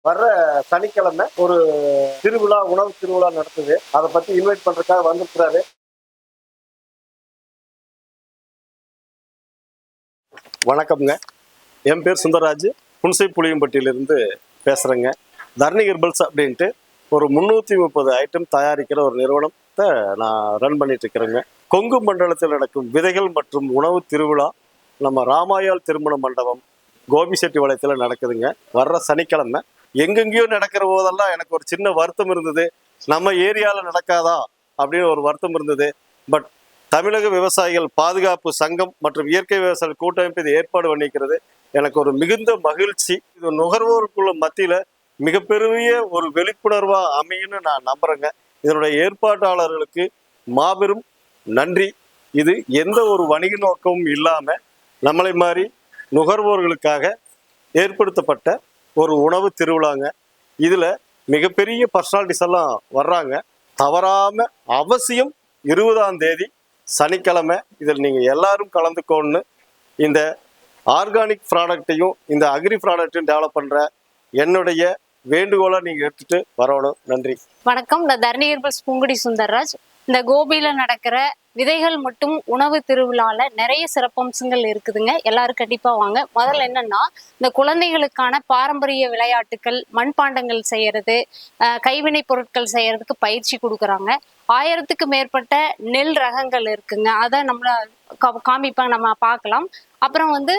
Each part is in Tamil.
வர்ற சனிக்கிழமை ஒரு திருவிழா, உணவு திருவிழா நடத்துது. அதை பத்தி இன்வைட் பண்றதுக்காக வந்திருக்கிறாரு. வணக்கம்ங்க, என் பேர் சுந்தரராஜ், புன்சை புளியம்பட்டியிலிருந்து பேசுறேங்க. தர்ணி ஹெர்பல்ஸ் அப்படின்ட்டு ஒரு 330 ஐட்டம் தயாரிக்கிற ஒரு நிறுவனத்தை நான் ரன் பண்ணிட்டு இருக்கிறேங்க. கொங்கு மண்டலத்தில் நடக்கும் விதைகள் மற்றும் உணவு திருவிழா நம்ம ராமாயால் திருமண மண்டபம் கோபிசெட்டிபாளையத்தில் நடக்குதுங்க. வர்ற சனிக்கிழமை. எங்கெங்கேயோ நடக்கிற போதெல்லாம் எனக்கு ஒரு சின்ன வருத்தம் இருந்தது, நம்ம ஏரியாவில் நடக்காதா அப்படின்னு ஒரு வருத்தம் இருந்தது. பட் தமிழக விவசாயிகள் பாதுகாப்பு சங்கம் மற்றும் இயற்கை விவசாய கூட்டமைப்பு இது ஏற்பாடு பண்ணிக்கிறது. எனக்கு ஒரு மிகுந்த மகிழ்ச்சி. இது நுகர்வோருக்குள்ள மத்தியில் மிகப்பெரிய ஒரு விழிப்புணர்வா அமையும்னு நான் நம்புறேங்க. இதனுடைய ஏற்பாட்டாளர்களுக்கு மாபெரும் நன்றி. இது எந்த ஒரு வணிக நோக்கமும் இல்லாம நம்மளை மாதிரி நுகர்வோர்களுக்காக ஏற்படுத்தப்பட்ட ஒரு உணவு திருவிழாங்க. இதுல மிகப்பெரிய பர்சனாலிட்டிஸ் எல்லாம் வர்றாங்க. தவறாம அவசியம் 20ஆம் தேதி சனிக்கிழமை இதில் நீங்க எல்லாரும் கலந்துக்கோன்னு இந்த ஆர்கானிக் ப்ராடக்டையும் இந்த அக்ரி ப்ராடக்டையும் டெவலப் பண்ற என்னுடைய வேண்டுகோளை நீங்க எடுத்துட்டு வரணும். நன்றி. வணக்கம். இந்த தர்ணி ஹெர்பல்ஸ் பூங்குடி சுந்தர்ராஜ். இந்த கோபியில நடக்கிற விதைகள் மட்டும் உணவு திருவிழால நிறைய சிறப்பம்சங்கள் இருக்குதுங்க. எல்லாரும் கண்டிப்பா வாங்க. முதல்ல என்னன்னா, இந்த குழந்தைகளுக்கான பாரம்பரிய விளையாட்டுகள், மண்பாண்டங்கள் செய்யறது, கைவினை பொருட்கள் செய்யறதுக்கு பயிற்சி கொடுக்குறாங்க. 1000க்கு மேற்பட்ட நெல் ரகங்கள் இருக்குங்க. அதை நம்மள காமிப்பாங்க, நம்ம பார்க்கலாம். அப்புறம் வந்து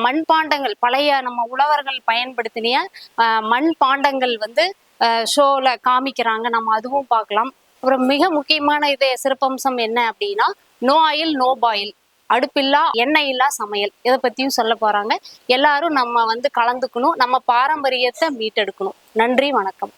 மண்பாண்டங்கள், பழைய நம்ம உழவர்கள் பயன்படுத்தினிய மண்பாண்டங்கள் வந்து ஷோல காமிக்கிறாங்க, நம்ம அதுவும் பார்க்கலாம். அப்புறம் மிக முக்கியமான இது சிறப்பம்சம் என்ன அப்படின்னா, நோ ஆயில் நோ பாயில், அடுப்பில்லா எண்ணெய் இல்லா சமையல். இதை பத்தியும் சொல்ல போறாங்க. எல்லாரும் நம்ம வந்து கலந்துக்கணும், நம்ம பாரம்பரியத்தை மீட்டெடுக்கணும். நன்றி, வணக்கம்.